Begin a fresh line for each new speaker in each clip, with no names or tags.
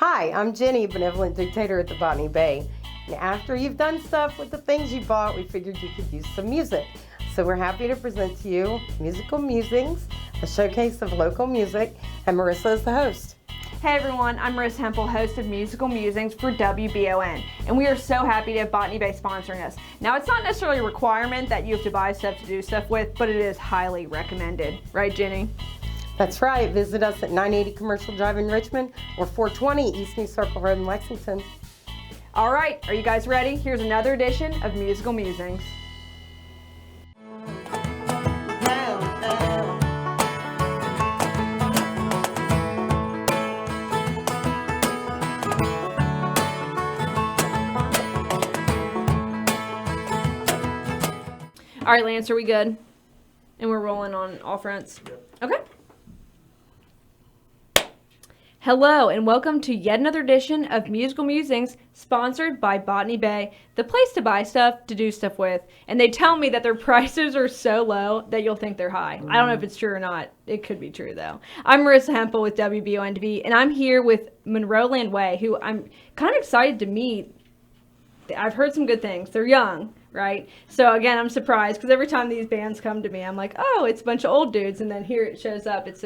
Hi, I'm Jenny, Benevolent Dictator at the Botany Bay. And after you've done stuff with the things you bought, we figured you could use some music. So we're happy to present to you Musical Musings, a showcase of local music, and Marissa is the host.
Hey everyone, I'm Marissa Hempel, host of Musical Musings for WBON, and we are so happy to have Botany Bay sponsoring us. Now, it's not necessarily a requirement that you have to buy stuff to do stuff with, but it is highly recommended. Right, Jenny?
That's right. Visit us at 980 Commercial Drive in Richmond or 420 East New Circle Road in Lexington.
All right, are you guys ready? Here's another edition of Musical Musings. All right, Lance, are we good? And we're rolling on all fronts? Yep. Okay. Hello, and welcome to yet another edition of Musical Musings, sponsored by Botany Bay, the place to buy stuff, to do stuff with. And they tell me that their prices are so low that you'll think they're high. I don't know if it's true or not. It could be true, though. I'm Marissa Hempel with WBONtv, and I'm here with Monroe Land Way, who I'm kind of excited to meet. I've heard some good things. They're young, right? So again, I'm surprised because every time these bands come to me, I'm like, oh, it's a bunch of old dudes, and then here it shows up, it's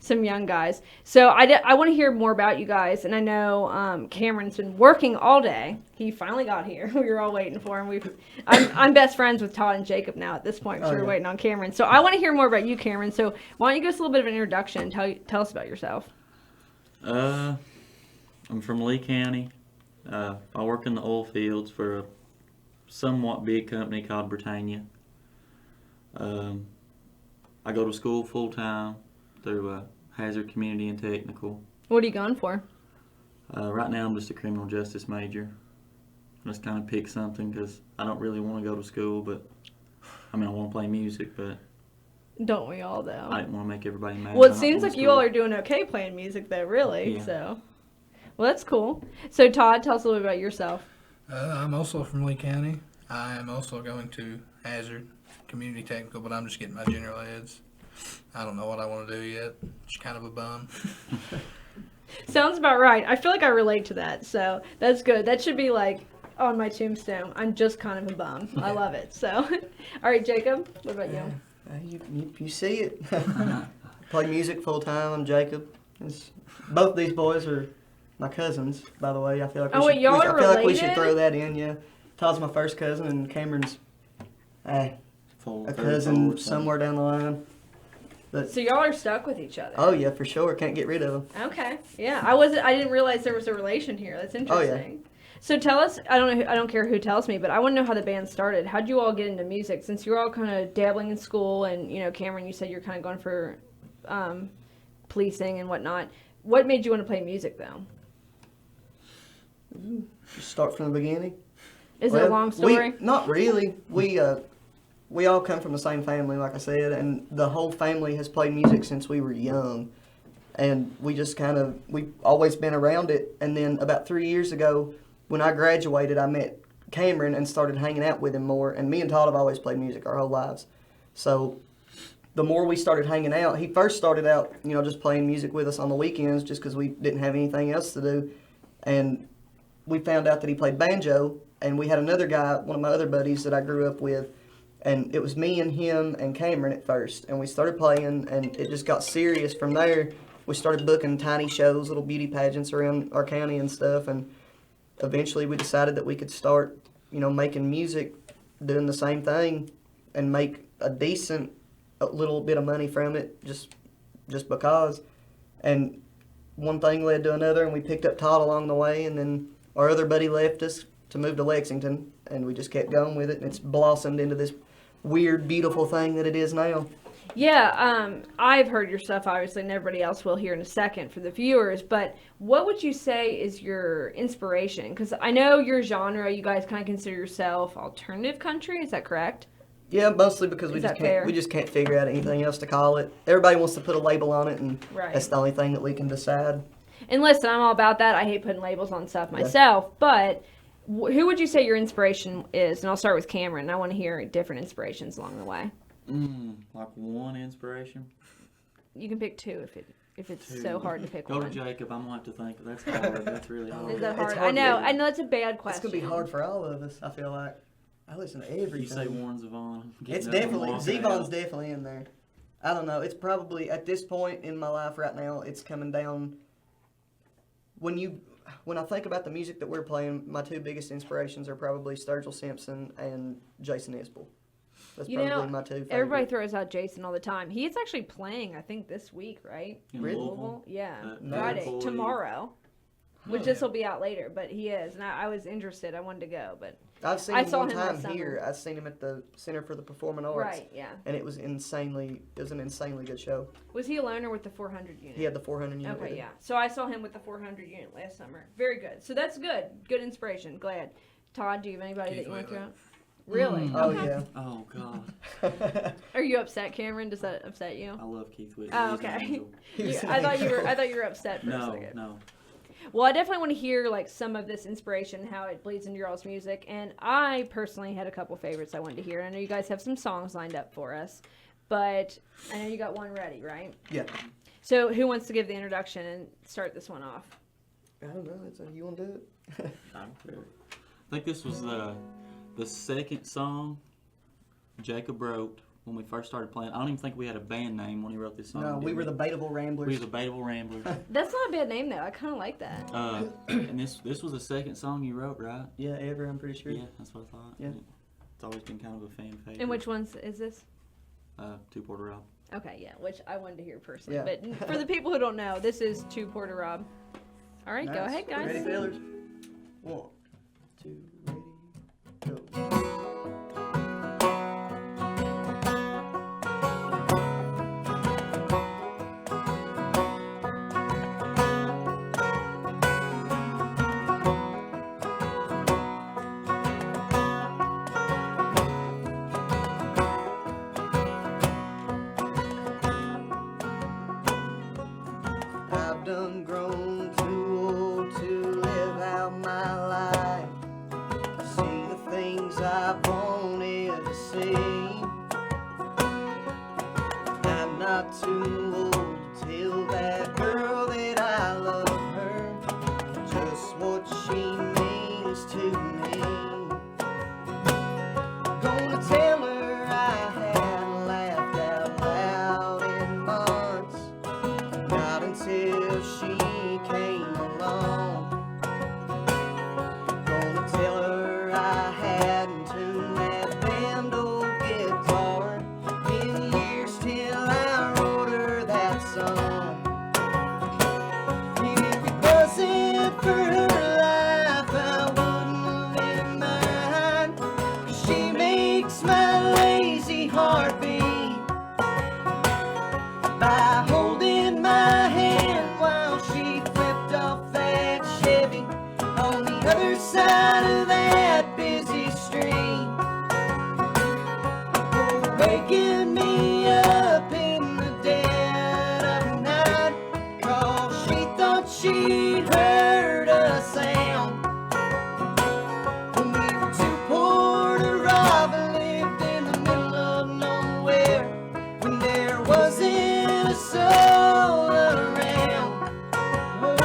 some young guys. So I want to hear more about you guys, and I know Cameron's been working all day. He finally got here. We were all waiting for him. I'm best friends with Todd and Jacob now at this point, because we're waiting on Cameron. So I want to hear more about you, Cameron. So why don't you give us a little bit of an introduction? Tell us about yourself.
I'm from Lee County. I work in the oil fields for a somewhat big company called Britannia. I go to school full time through Hazard Community and Technical.
What are you going for?
Right now I'm just a criminal justice major. I just kind of pick something because I don't really want to go to school, but I want to play music, but
don't we all, though?
I didn't want to make everybody mad.
Well, it seems like you all are doing okay playing music, though, really.
Yeah.
So, well, that's cool. So, Todd, tell us a little bit about yourself.
I'm also from Lee County. I am also going to Hazard Community Technical, but I'm just getting my general eds. I don't know what I want to do yet. Just kind of a bum.
Sounds about right. I feel like I relate to that, so that's good. That should be like on my tombstone. I'm just kind of a bum. I love it. So, all right, Jacob, what about you?
You see it. Play music full time. I'm Jacob. Both these boys are my cousins, by the way. I feel like we should throw that in. Yeah, Todd's my first cousin, and Cameron's a cousin somewhere down the line. But,
so y'all are stuck with each other.
Oh yeah, for sure. Can't get rid of them.
Okay. Yeah, I didn't realize there was a relation here. That's interesting. Oh, yeah. So tell us. I don't care who tells me, but I want to know how the band started. How'd you all get into music? Since you're all kind of dabbling in school, and Cameron, you said you're kind of going for policing and whatnot. What made you want to play music, though?
Start from the beginning.
Is it a long story?
Not really. We all come from the same family, like I said, and the whole family has played music since we were young. And we just we've always been around it. And then about 3 years ago, when I graduated, I met Cameron and started hanging out with him more. And me and Todd have always played music our whole lives. So the more we started hanging out, he first started out, just playing music with us on the weekends just because we didn't have anything else to do. And we found out that he played banjo, and we had another guy, one of my other buddies that I grew up with, and it was me and him and Cameron at first, and we started playing, and it just got serious from there. We started booking tiny shows, little beauty pageants around our county and stuff, and eventually we decided that we could start, making music, doing the same thing, and make a little bit of money from it, just because. And one thing led to another, and we picked up Todd along the way, and then our other buddy left us to move to Lexington, and we just kept going with it, and it's blossomed into this weird, beautiful thing that it is now.
Yeah, I've heard your stuff, obviously, and everybody else will hear in a second for the viewers, but what would you say is your inspiration? Because I know your genre, you guys kind of consider yourself alternative country, is that correct?
Yeah, mostly because we just can't figure out anything else to call it. Everybody wants to put a label on it, and That's the only thing that we can decide.
And listen, I'm all about that. I hate putting labels on stuff myself, but who would you say your inspiration is? And I'll start with Cameron. I want to hear different inspirations along the way.
Like one inspiration?
You can pick two if it... if it's so hard to pick
Go
one.
to Jacob. I'm gonna have to think. That's hard. That's really hard.
Is that
It's
hard?
hard,
I
yeah.
know it's a bad
It's
question.
gonna be hard for all of us. I feel like I listen to everything.
You say Warren Zevon.
It's
getting up and
definitely
walking
Zevon's
out.
definitely in there. I don't know. It's probably at this point in my life right now. It's coming down. When I think about the music that we're playing, my two biggest inspirations are probably Sturgill Simpson and Jason Isbell. That's
You
probably
know,
my two favorite.
everybody throws out Jason all the time. He's actually playing, I think, this week, right?
In
Really?
Louisville?
Yeah,
No.
Friday,
Louisville.
tomorrow. Which this will be out later, but he is, and I was interested. I wanted to go, but
I've seen
I
him
saw
one
him
time
last summer.
here. I've seen him at the Center for the Performing Arts.
right, yeah.
And it was an insanely good show.
Was he alone or with the 400 unit?
He had the 400 unit. with
Okay,
him.
yeah. So I saw him with the 400 unit last summer. Very good. So that's good. Good inspiration. Glad. Todd, do you have anybody that
Keith
you want to throw
Whitley.
out? Really?
Oh
Okay.
yeah.
Oh God,
Are you upset, Cameron? Does that upset you?
I love Keith Whitley.
Oh,
He's an
okay.
angel.
I thought you were upset for a
No,
second.
no.
Well, I definitely want to hear like some of this inspiration, how it bleeds into your all's music, and I personally had a couple favorites I wanted to hear. I know you guys have some songs lined up for us, but I know you got one ready, right?
Yeah.
So who wants to give the introduction and start this one off?
I don't know. You want to do it?
I don't care. I think this was the second song Jacob wrote when we first started playing. I don't even think we had a band name when he wrote this song.
No,
did
we were the Beattyville Ramblers.
We were the Beattyville Ramblers.
That's not a bad name though. I kind of like that.
And this was the second song you wrote, right?
Yeah, ever. I'm pretty sure.
Yeah, that's what I thought.
Yeah.
It's always been kind of a fan favorite.
And which ones is this?
Two Porter Rob.
Okay, yeah, which I wanted to hear personally.
Yeah.
But for the people who don't know, this is Two Porter Rob. All right, go
Nice.
ahead, guys.
Ready, fellas? 1, 2, ready, go. I've done grown too old to live out my life. See the things I've wanted to see. I'm not too old to tell that girl that I love her, just what she means to me. Gonna tell her I hadn't laughed out loud in months. Not until she came along. Gonna tell her I hadn't tuned that damned old guitar in years till I wrote her that song. And if it wasn't for her life, I wouldn't live mine. 'Cause she makes my lazy heart beat by holding my hand while she flipped off that Chevy on the other side of that busy street. Oh, waking me up in the dead of night, 'cause she thought she'd heard a sound. When we were two poor to rob and lived in the middle of nowhere, when there wasn't a soul around. Oh.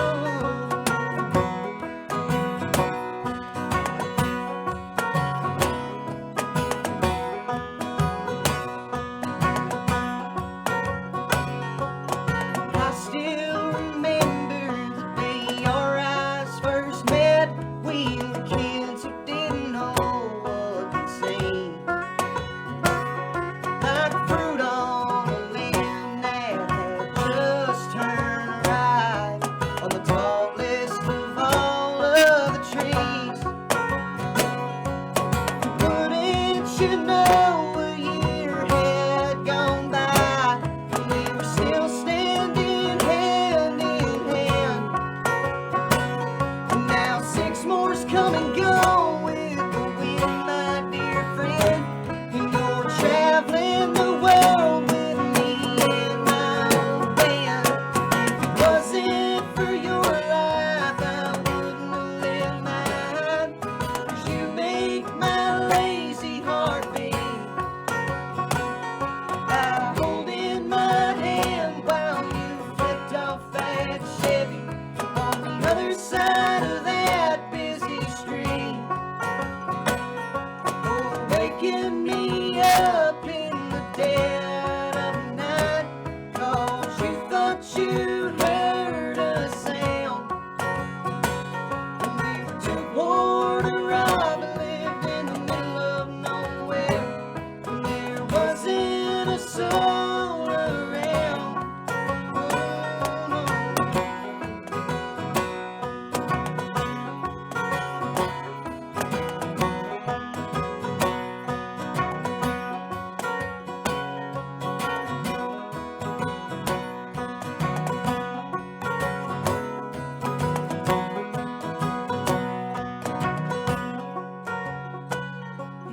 I still remember the day our eyes first met. We were kids who didn't know what we'd seen. Like fruit on a limb that had just turned ripe on the tallest of all of the trees. Wouldn't you know a year had gone by and we were still standing hand in hand. And now 6 more's come and gone with the wind, my dear friend. And you're traveling the world with me and my old band. If it wasn't for your life, I wouldn't live mine. 'Cause you make my lazy heart beat by holding my hand while you flipped off
side of that busy street. Oh, waking me up in the dead of night, 'cause you thought you heard a sound. And we were too poor to rob and lived in the middle of nowhere, and there wasn't a soul around. Oh, no.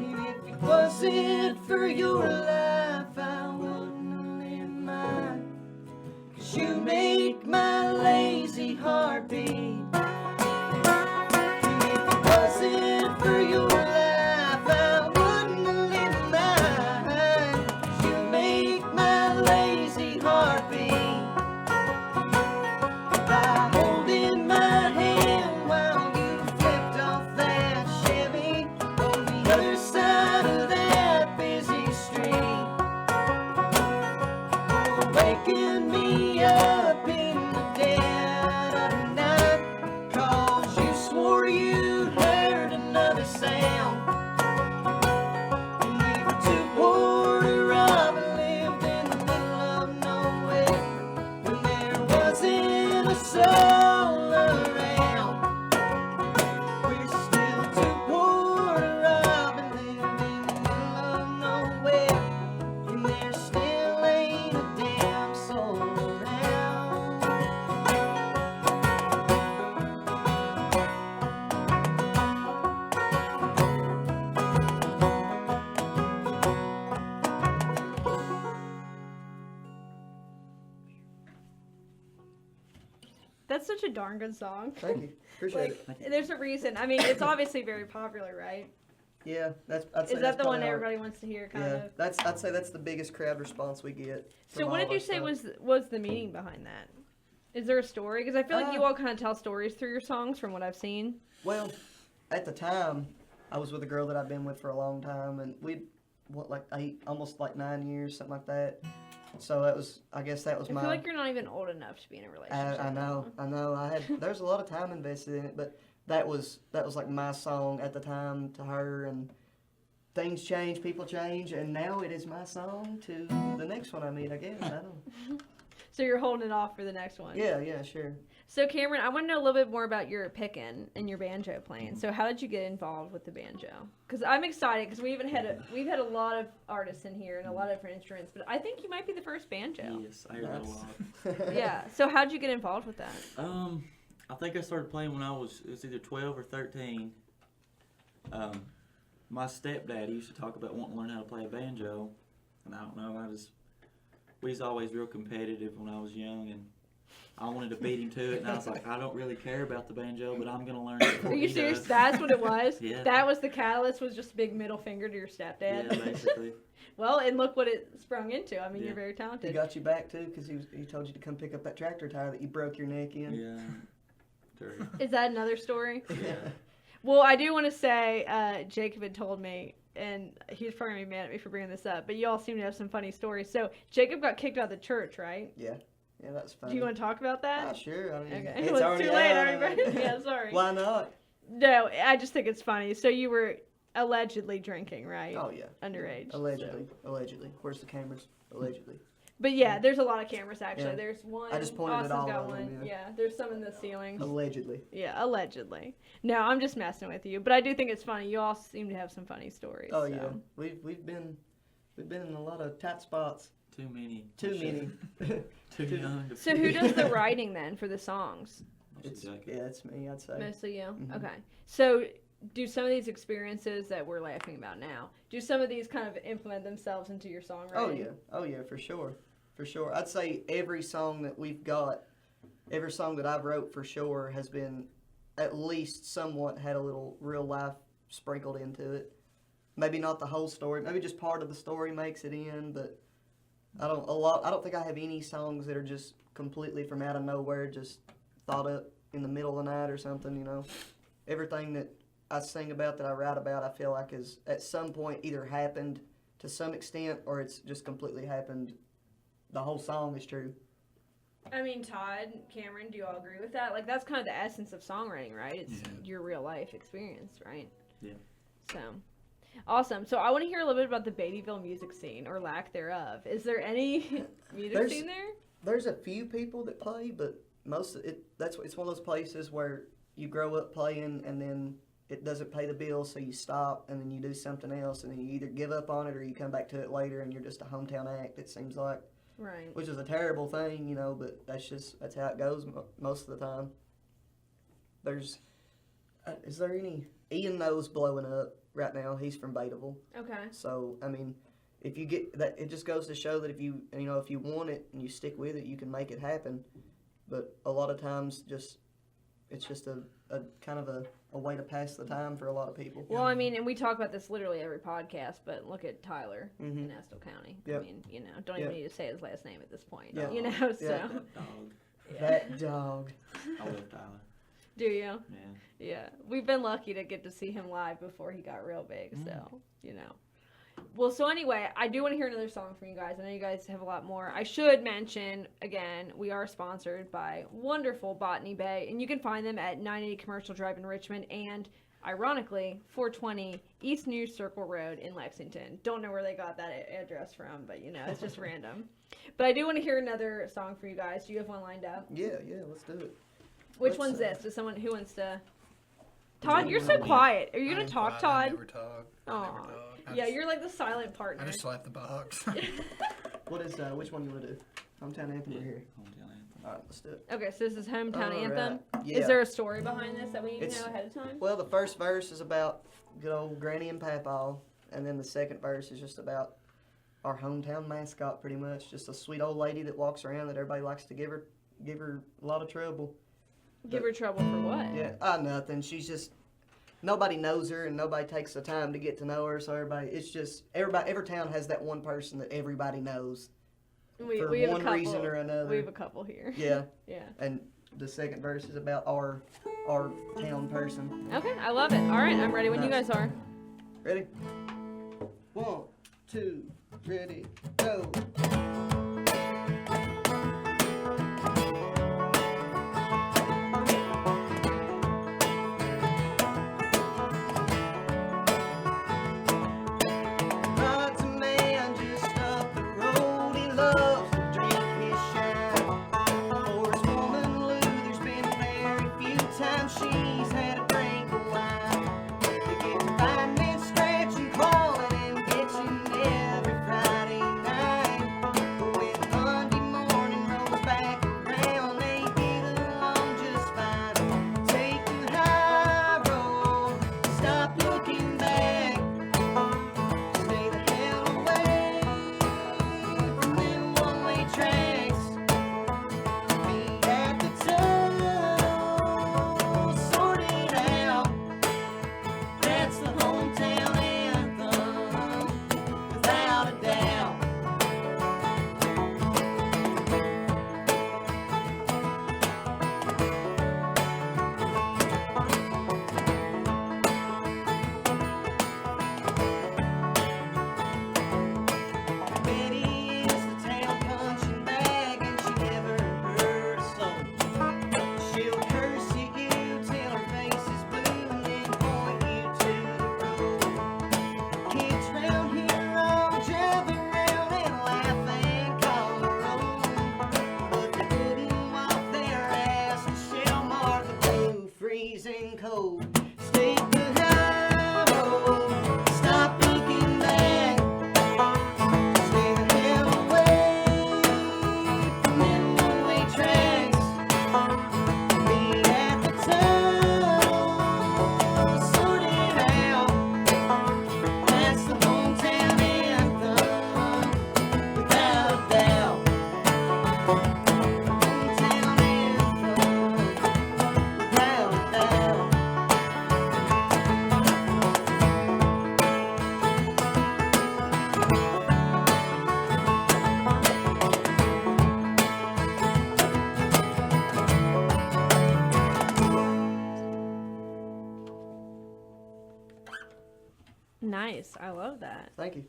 If it wasn't for your life, I wouldn't live mine. 'Cause you make my lazy heart beat. If it wasn't for your life, I wouldn't live mine. 'Cause you make my lazy heart beat. By holding my hand while you flipped off that Chevy on the other side of that busy street. Oh, waking me up in the dead of night, 'cause you swore you'd heard another sound. And we were too poor to rob and lived in the middle of nowhere, and there wasn't a soul around. We're still too poor to rob and live in the middle of nowhere, and there still ain't a damn soul around.
That's such a darn good song.
Thank you. Appreciate
Like,
it.
there's a reason. I mean, it's obviously very popular, right?
Yeah, I'd say
Is that
that's
the one
probably our-
everybody wants to hear, kind
Yeah,
of?
I'd say that's the biggest crowd response we get.
So
from
what
all
did
of
you
our
say
stuff.
was the meaning behind that? Is there a story? Because I feel like you
Uh,
all kind of tell stories through your songs from what I've seen.
Well, at the time, I was with a girl that I've been with for a long time, and almost like 9 years, something like that. So I guess that was
I
my.
feel like you're not even old enough to be in a relationship.
I know. There's a lot of time invested in it, but that was like my song at the time to her, and things change, people change, and now it is my song to the next one I meet. I guess I don't.
So you're holding it off for the next one.
Yeah, sure.
So Cameron, I want to know a little bit more about your pickin and your banjo playing. So how did you get involved with the banjo? Because I'm excited because we've had a lot of artists in here and a lot of different instruments, but I think you might be the first banjo.
Yes, I hear that a lot.
Yeah. So how did you get involved with that?
I think I started playing when it was either 12 or 13. My stepdad used to talk about wanting to learn how to play a banjo, and I don't know, we was always real competitive when I was young, and I wanted to beat him to it, and I was like, I don't really care about the banjo, but I'm gonna learn it before
Are you
he
serious?
does.
That's what it was?
Yeah.
That was the catalyst, was just a big middle finger to your stepdad?
Yeah, basically.
Well, and look what it sprung into. I mean,
Yeah.
you're very
He
talented.
got you back too, because he told you to come pick up that tractor tire that you broke your neck in.
Yeah. Dirty.
Is that another story?
Yeah.
Well, I do want to say, Jacob had told me, and he's probably going to be mad at me for bringing this up, but you all seem to have some funny stories. So, Jacob got kicked out of the church, right?
Yeah, that's funny.
Do you want to talk about that?
Sure. I mean,
Okay.
it's
Well,
already
too late,
out.
already, right? Yeah, sorry.
Why not?
No, I just think it's funny. So, you were allegedly drinking, right?
Oh yeah.
Underage.
Allegedly. Where's the cameras? Allegedly.
But yeah, there's a lot of cameras actually.
Yeah.
There's one.
I just pointed at
Austin's
all
got
of them,
one.
yeah.
There's some in the ceilings.
Allegedly.
Yeah, allegedly. No, I'm just messing with you. But I do think it's funny. You all seem to have some funny stories.
Oh
so.
yeah. We've been in a lot of tight spots.
Too many.
Too many.
Too young. To
So who does the writing then for the songs?
It's me. I'd say.
Mostly you.
Mhm.
Okay. So do some of these experiences that we're laughing about now, do some of these kind of implement themselves into your songwriting?
Oh yeah, for sure. I'd say every song that we've got, every song that I've wrote for sure has been at least somewhat had a little real life sprinkled into it. Maybe not the whole story, maybe just part of the story makes it in, but I don't think I have any songs that are just completely from out of nowhere, just thought up in the middle of the night or something, you know. Everything that I sing about, that I write about, I feel like is at some point either happened to some extent or it's just completely happened. The whole song is true.
I mean, Todd, Cameron, do you all agree with that? Like, that's kind of the essence of songwriting, right? It's your real life experience, right?
Yeah.
So, awesome. So, I want to hear a little bit about the Beattyville music scene, or lack thereof. Is there any music scene there?
There's a few people that play, but most of it, it's one of those places where you grow up playing and then it doesn't pay the bills, so you stop and then you do something else and then you either give up on it or you come back to it later and you're just a hometown act, it seems like.
Right.
Which is a terrible thing, you know, but that's how it goes most of the time. Is there any, Ian knows blowing up right now, he's from Beattyville.
Okay.
So, I mean, if you get that, it just goes to show that if you want it and you stick with it, you can make it happen. But a lot of times it's just a kind of a way to pass the time for a lot of people.
Well, I mean, and we talk about this literally every podcast, but look at Tyler in Estill County.
Yep.
I mean, you know, don't even need to say his last name at this point.
Yeah.
You know, so.
Yeah.
That dog.
That dog.
I love Tyler.
Do you?
Yeah.
Yeah. We've been lucky to get to see him live before he got real big, so, you know. Well, so anyway, I do want to hear another song from you guys. I know you guys have a lot more. I should mention, again, we are sponsored by wonderful Botany Bay, and you can find them at 980 Commercial Drive in Richmond and, ironically, 420 East New Circle Road in Lexington. Don't know where they got that address from, but, you know, it's just random. But I do want to hear another song for you guys. Do you have one lined up?
Yeah, let's do it.
Which one's this? Does someone, who wants to... Todd, you're so quiet. Are you going to talk, Todd?
I never talk.
Yeah, you're like the silent partner.
I just slap the box.
What is, which one you want to do? Hometown Anthem or here?
Hometown Anthem.
All right, let's do it.
Okay, so this is Hometown
All
Anthem.
right. Yeah.
Is there a story behind this that we need to
It's-
know ahead of time?
Well, the first verse is about good old Granny and Papaw, and then the second verse is just about our hometown mascot, pretty much. Just a sweet old lady that walks around that everybody likes to give her a lot of trouble.
Give her trouble for what?
Yeah, nothing. She's just, nobody knows her and nobody takes the time to get to know her. So every town has that one person that everybody knows
We
for
have
one
a couple,
reason or another.
We have a couple here.
Yeah,
Yeah.
and the second verse is about our town person.
Okay, I love it. All right, I'm ready when you guys are.
Ready? 1, 2, ready, go. Rides a man just up the road. He loves to drink his shine. For his woman Lou, there's been very few times she's had a drink of wine. They get 5 minutes scratching, clawing, and bitching every Friday night. But when Monday morning rolls back around, they get along just fine. Take the high road, stop looking back. Stay the hell away from them one-way tracks. Be at the toe, sort it out. That's the hometown anthem, without a doubt. Betty is the town punching bag, and she never hurt a soul. She'll curse at you till her face is blue, and then point you to the road. Kids round here all jump around and laugh and call her own, but they wouldn't wipe their ass and shell mark the blue freezing cold. Stay the high road, stop looking back. Stay the hell away from them one-way tracks. Be at the toe, sort it out. That's the hometown anthem, without a doubt. Hometown anthem, without a doubt.
Nice. I love that.
Thank you.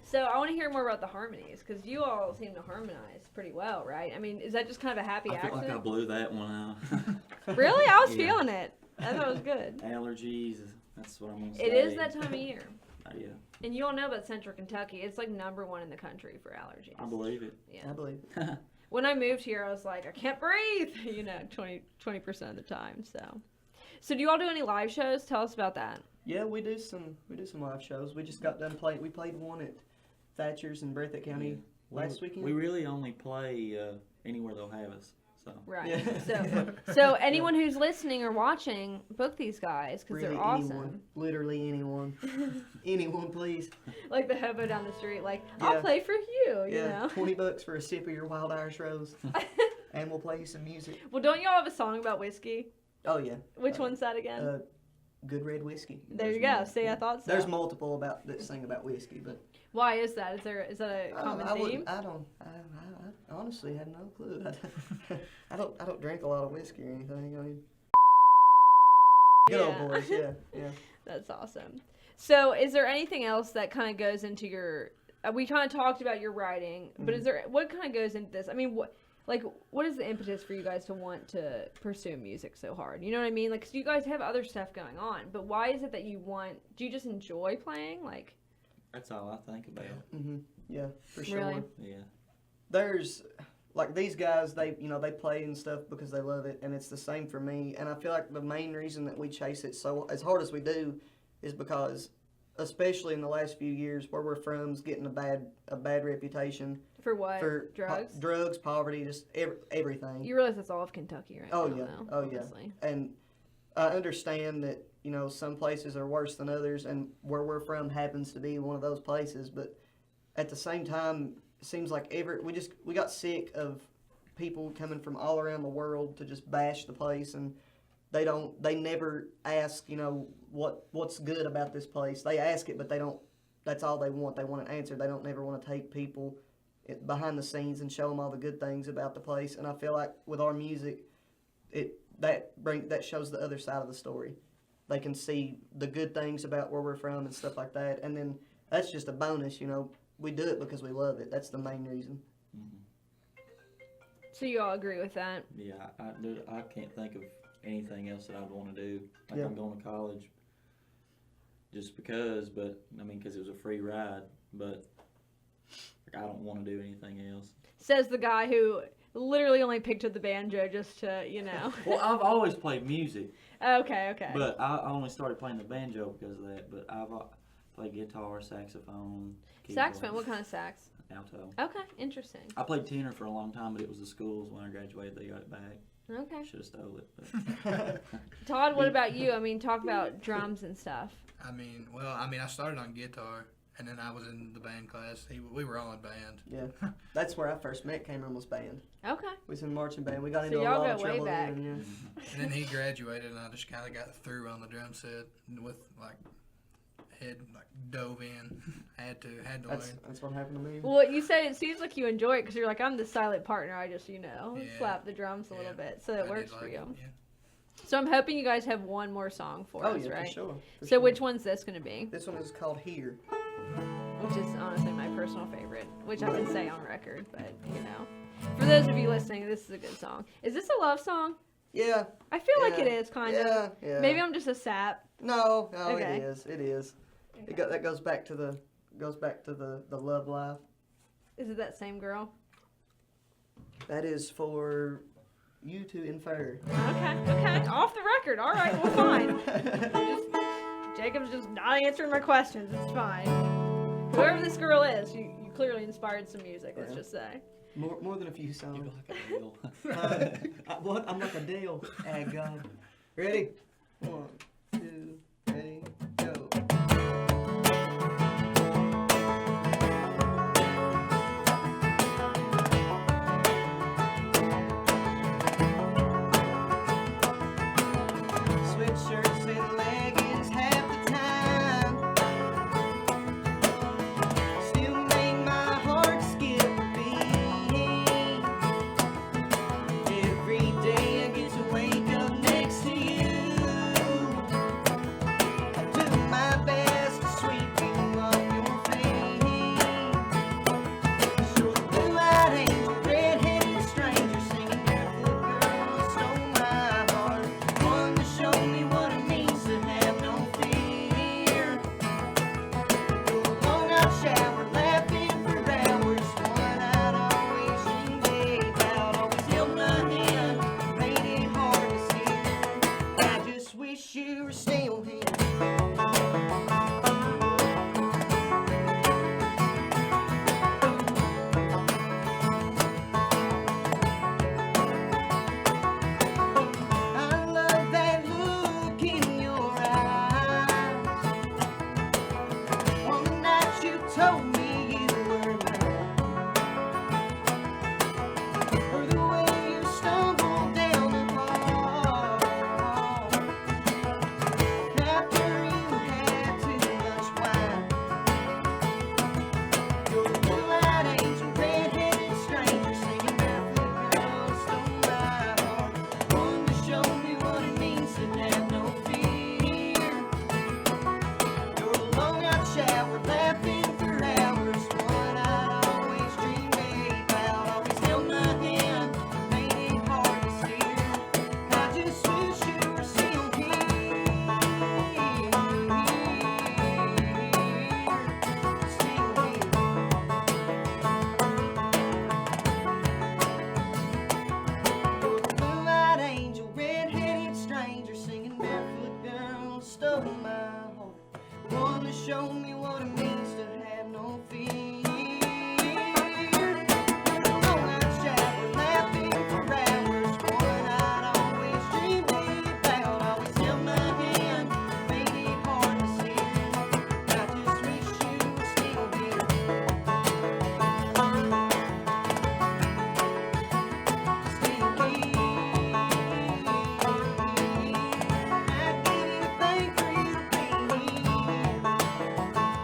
So I want to hear more about the harmonies because you all seem to harmonize pretty well, right? I mean, is that just kind of a happy
I feel like I
accident?
blew that one out.
Really? I was
Yeah.
feeling it. I thought it was good.
Allergies, that's what I'm gonna say.
It is that time of year.
Yeah,
And you all know about Central Kentucky. It's like #1 in the country for allergies.
I believe it.
Yeah.
I believe.
When I moved here, I was like, I can't breathe, 20% of the time. So do you all do any live shows? Tell us about that.
Yeah, we do some live shows. We just got done playing. We played one at Thatcher's in Breathitt County last weekend.
We really only play anywhere they'll have us. So
Right.
Yeah.
So anyone who's listening or watching, book these guys because
Really
they're awesome.
anyone, literally anyone, anyone, please.
Like the hobo down the street, like,
Yeah.
I'll play for you, you
Yeah,
know?
$20 for a sip of your wild Irish rose, and we'll play you some music.
Well, don't y'all have a song about whiskey?
Oh yeah.
Which one's that again?
Good Red Whiskey.
There you go. See, I thought so.
There's multiple that sing about whiskey, but
Why is that? Is that a common theme?
I honestly have no clue. I don't drink a lot of whiskey or anything. I mean, good
Yeah.
old boys, yeah.
That's awesome. So, is there anything else that kind of goes into your? We kind of talked about your writing, but is there what kind of goes into this? I mean, what is the impetus for you guys to want to pursue music so hard? You know what I mean? Like, 'cause you guys have other stuff going on, but why is it that you want? Do you just enjoy playing? Like,
that's all I think about.
Yeah, for sure.
Really?
Yeah.
There's like these guys, they play and stuff because they love it, and it's the same for me. And I feel like the main reason that we chase it so as hard as we do is because, especially in the last few years, where we're from is getting a bad reputation
for what?
for
Drugs?
drugs, poverty, just everything.
You realize that's all of Kentucky, right?
Oh
now,
yeah,
though,
oh yeah.
obviously.
And I understand that some places are worse than others, and where we're from happens to be one of those places. But at the same time, it seems like we got sick of people coming from all around the world to just bash the place, and they never ask what's good about this place. They ask it, but they don't. That's all they want. They want an answer. They don't never want to take people behind the scenes and show them all the good things about the place. And I feel like with our music, that shows the other side of the story. They can see the good things about where we're from and stuff like that. And then that's just a bonus, We do it because we love it. That's the main reason.
So you all agree with that?
Yeah, I can't think of anything else that I'd want to do. Like
Yeah.
I'm going to college just because, but I mean, because it was a free ride. But I don't want to do anything else.
Says the guy who literally only picked up the banjo just to,
Well, I've always played music,
Okay.
but I only started playing the banjo because of that. But I've played guitar, saxophone, keyboard,
Saxophone, what kind of sax?
alto.
Okay, interesting.
I played tenor for a long time, but it was the schools. When I graduated, they got it back.
Okay.
Should have stole it. But.
Todd, what about you? I mean, talk about drums and stuff.
I started on guitar, and then I was in the band class. We were all in band.
Yeah, that's where I first met Cameron was band.
Okay.
We was in marching band. We got
So
into a
y'all
lot
go
of
way
trouble
back.
then, yeah.
And then he graduated, and I just kind of got through on the drum set with head dove in. Had to learn.
That's what happened to me.
Well, you said it seems like you enjoy it because you're like, I'm the silent partner. I just,
Yeah.
slap the drums a little bit. So
I
it
did
works
like
for
it,
you.
yeah.
So I'm hoping you guys have one more song for
Oh
us,
yeah,
right?
for sure. for
So
sure.
which one's this going to be?
This one is called Here.
Which is honestly my personal favorite, which I can say on record, but For those of you listening, this is a good song. Is this a love song?
Yeah.
I feel like
Yeah.
it is, kind of.
Yeah.
Maybe I'm just a sap.
No,
Okay.
it is. That goes back to the love life.
Is it that same girl?
That is for you to infer.
Okay. Off the record. All right, well, fine. Jacob's just not answering my questions. It's fine. Whoever this girl is, you clearly inspired some music, let's
Yeah.
just say.
More than a few songs.
You're like a deal.
What? I'm like a Dale. Ah, God. Ready? 1, 2, ready, go. Sweatshirts and leggings half the time still make my heart skip a beat. Every day I get to wake up next to you. I do my best to
wish you were still here. I love that look in your eyes. One night you told me you were mine. Or the way you stumbled down the hall after you had too much wine. You're a blue-eyed angel, red-headed stranger, singing barefoot girl stole my heart. One to show me what it means to have no fear. You're a long-out shower, laughing for hours. One I'd always dreamed about. Always held my hand, made it hard to steer. I just wish you were still here. Still here. You're a blue-eyed angel, red-headed stranger, singing barefoot girl stole my heart. One to show me what it means to have no fear. You're a long-eyed shower, laughing for hours. One I'd always dreamed about. Always held my hand, made it hard to see. I just wish you were still here. Still here. I'd give anything for you to be here.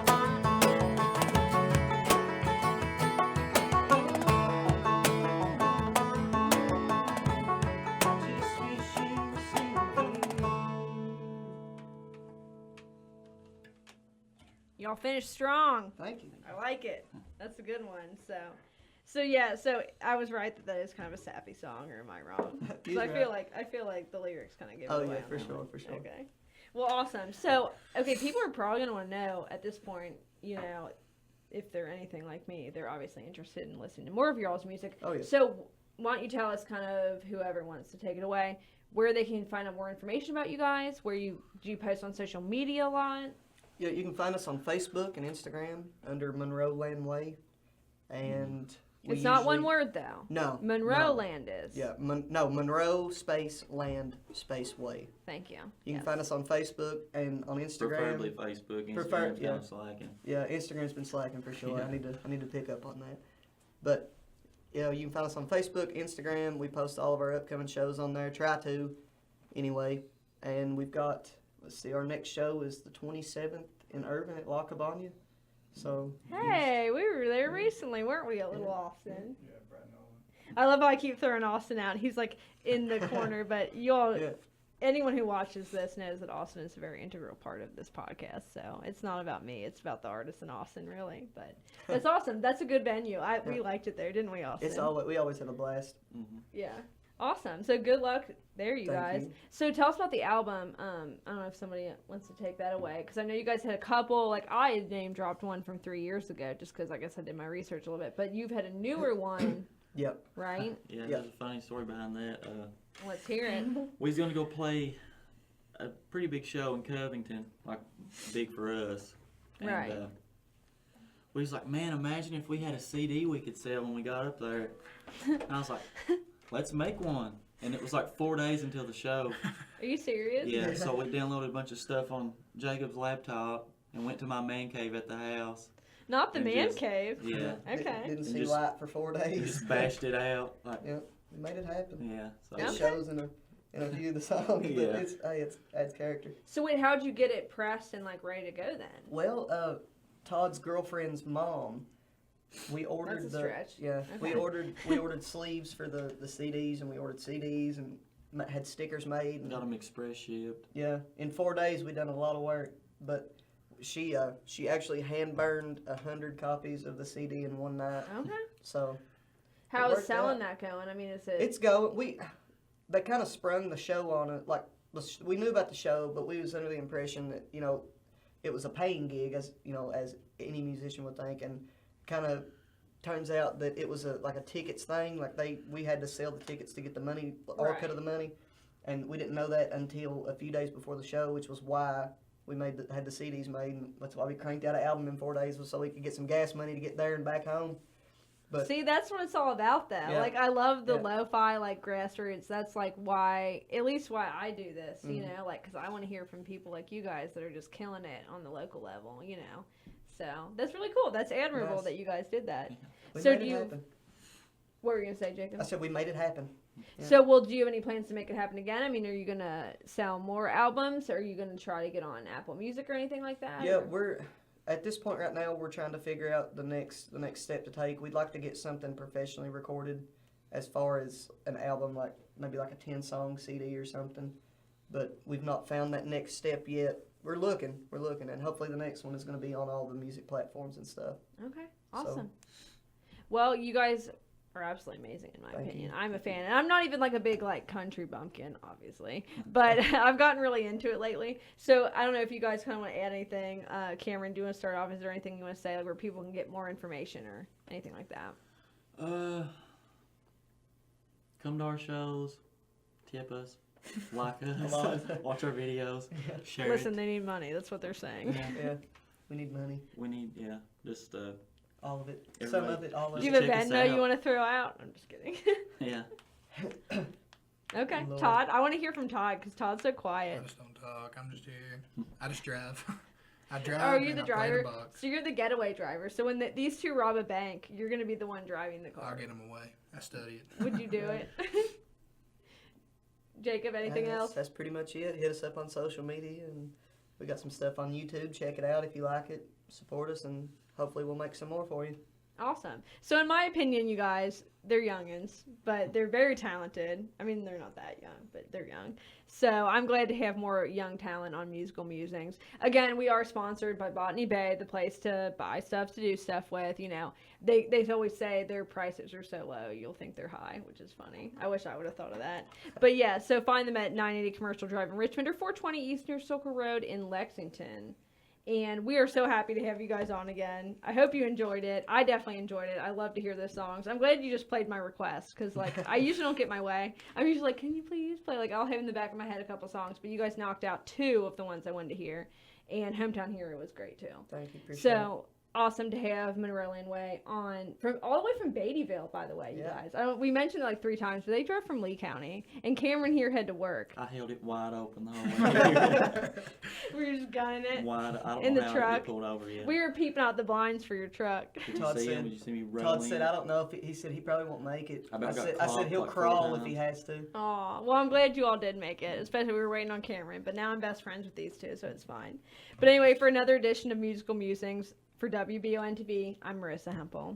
I just wish you were still here.
Y'all finished strong.
Thank you.
I like it. That's a good one. So yeah. So I was right that is kind of a sappy song, or am I wrong? 'Cause
He's
I feel like the lyrics kind of give
Oh
it away.
yeah,
on
for
that
sure,
one.
for sure.
Okay. Well, awesome. So, okay, people are probably going to want to know at this point, you know, if they're anything like me, they're obviously interested in listening to more of y'all's music.
Oh, yeah.
So, why don't you tell us kind of, whoever wants to take it away, where they can find out more information about you guys, do you post on social media a lot?
Yeah, you can find us on Facebook and Instagram under Monroe Land Way, and
It's not one word, though.
No,
Monroe
no.
Land is.
Yeah, Monroe space Land space Way.
Thank you.
You can find us on Facebook and on Instagram.
Preferably Facebook. Instagram's kind of slacking.
Yeah, Instagram's been slacking for sure.
Yeah.
I need to pick up on that. But yeah, you can find us on Facebook, Instagram. We post all of our upcoming shows on there. Try to, anyway. And we've got, let's see, our next show is the 27th in Irvine at La Cabana. So
Hey, we were there recently, weren't we, at Little Austin? Yeah, I love how I keep throwing Austin out. He's like in the corner, but y'all,
yeah,
anyone who watches this knows that Austin is a very integral part of this podcast. So it's not about me; it's about the artists in Austin, really. But that's awesome. That's a good venue. We liked it there, didn't we, Austin?
we always have a blast.
Mm-hmm.
Yeah. Awesome. So good luck there, you
Thank
guys.
you.
So tell us about the album. I don't know if somebody wants to take that away, because I know you guys had a couple. Like, I had name dropped one from 3 years ago, just because I guess I did my research a little bit. But you've had a newer one,
Yep.
right?
Yeah,
Yeah.
there's a funny story behind that.
Let's hear it.
We was gonna go play a pretty big show in Covington, like big for us. And,
Right.
we was like, man, imagine if we had a CD we could sell when we got up there. And I was like, let's make one. And it was like 4 days until the show.
Are you serious?
Yeah, so we downloaded a bunch of stuff on Jacob's laptop and went to my man cave at the house.
Not the
And
man
just-
cave.
Yeah.
Okay.
Didn't see
just-
light for 4
We
days.
just bashed it out. Like,
Yeah, we made it happen.
yeah. So
It
Okay.
shows in a few of the songs, but
Yeah.
it adds character.
So wait, how'd you get it pressed and like ready to go then?
Well, Todd's girlfriend's mom, we ordered
That's a stretch.
Yeah, we
Okay.
ordered sleeves for the CDs, and we ordered CDs and had stickers made. And,
got them express shipped.
yeah, in 4 days we done a lot of work, but she actually hand burned 100 copies of the CD in one night.
Okay.
So
How
It
is
worked
selling
out.
that going? I mean, is it?
it's going. They kind of sprung the show on it. Like we knew about the show, but we was under the impression that it was a paying gig, as as any musician would think, and kind of turns out that it was like a tickets thing. Like we had to sell the tickets to get the money, our
Right.
cut of the money, And we didn't know that until a few days before the show, which was why we had the CDs made. And that's why we cranked out an album in 4 days, was so we could get some gas money to get there and back home. But
see, that's what it's all about, though.
Yeah.
Like, I love the
Yeah.
lo-fi, like, grassroots. That's, like, why, at least why I do this, you
Mm-hmm.
know? Like, because I want to hear from people like you guys that are just killing it on the local level, you know? So, that's really cool. That's admirable
Nice.
that you guys did that.
we
So
made
do
it
you...
happen.
What were you going to say, Jacob?
I said we made it happen. Yeah.
So, well, do you have any plans to make it happen again? I mean, are you going to sell more albums? Or are you going to try to get on Apple Music or anything like that?
Yeah,
or?
we're at this point right now. We're trying to figure out the next step to take. We'd like to get something professionally recorded, as far as an album, like maybe like a 10-song CD or something. But we've not found that next step yet. We're looking, and hopefully the next one is going to be on all the music platforms and stuff.
Okay, awesome. Well, you guys are absolutely amazing in my
Thank
opinion.
you.
I'm a fan, and I'm not even like a big like country bumpkin, obviously, but I've gotten really into it lately. So I don't know if you guys kind of want to add anything. Cameron, do you want to start off? Is there anything you want to say, like where people can get more information or anything like that?
Come to our shows, tip us, like us, watch our videos, share
Listen,
it.
they need money. That's what they're saying.
Yeah,
Yeah, we need money,
we need just
all of it, some
Everybody-
of it, all of
Do
it.
you have a
check us
Venmo you
out.
want to throw out? I'm just kidding.
yeah.
Okay,
Lord.
Todd. I want to hear from Todd because Todd's so
I
quiet.
just don't talk. I'm just here. I just drive. I drive.
Oh, you're
and
the
I play
driver.
box.
So you're the getaway driver. So when these two rob a bank, you're going to be the one driving the
I'll
car.
get them away. I study it.
Would you do it? Jacob, anything
And
else?
That's pretty much it. Hit us up on social media, and we got some stuff on YouTube. Check it out if you like it. Support us, and hopefully we'll make some more for you.
Awesome. So in my opinion, you guys, they're youngins, but they're very talented. I mean, they're not that young, but they're young. So I'm glad to have more young talent on Musical Musings. Again, we are sponsored by Botany Bay, the place to buy stuff, to do stuff with. You know, they always say their prices are so low, you'll think they're high, which is funny. I wish I would have thought of that. But yeah, so find them at 980 Commercial Drive in Richmond or 420 East Near Circle Road in Lexington. And we are so happy to have you guys on again. I hope you enjoyed it. I definitely enjoyed it. I love to hear those songs. I'm glad you just played my request because, like, I usually don't get my way. I'm usually like, can you please play? Like, I'll have in the back of my head a couple songs, but you guys knocked out 2 of the ones I wanted to hear. And Hometown Hero was great, too.
Thank you. Appreciate
So awesome to have Monroe Land Way on from all the way from Beattyville, by the way, you
Yeah.
guys. We mentioned it like 3 times, but they drove from Lee County, and Cameron here had to work.
I held it wide open the whole way.
We were just gunning it.
Wide. I don't
In
know
the
how
truck.
I get pulled over yet.
We were peeping out the blinds for your truck.
Did you
Todd
see
said-
him? Did you see me rolling?
Todd said, I don't know if he said he probably won't make it.
I bet I got
I said
clocked
he'll
like 4
crawl if
times.
he has to.
Aw, well, I'm glad you all did make it, especially we were waiting on Cameron, but now I'm best friends with these two, so it's fine. But anyway, for another edition of Musical Musings for WBONtv, I'm Marissa Hempel.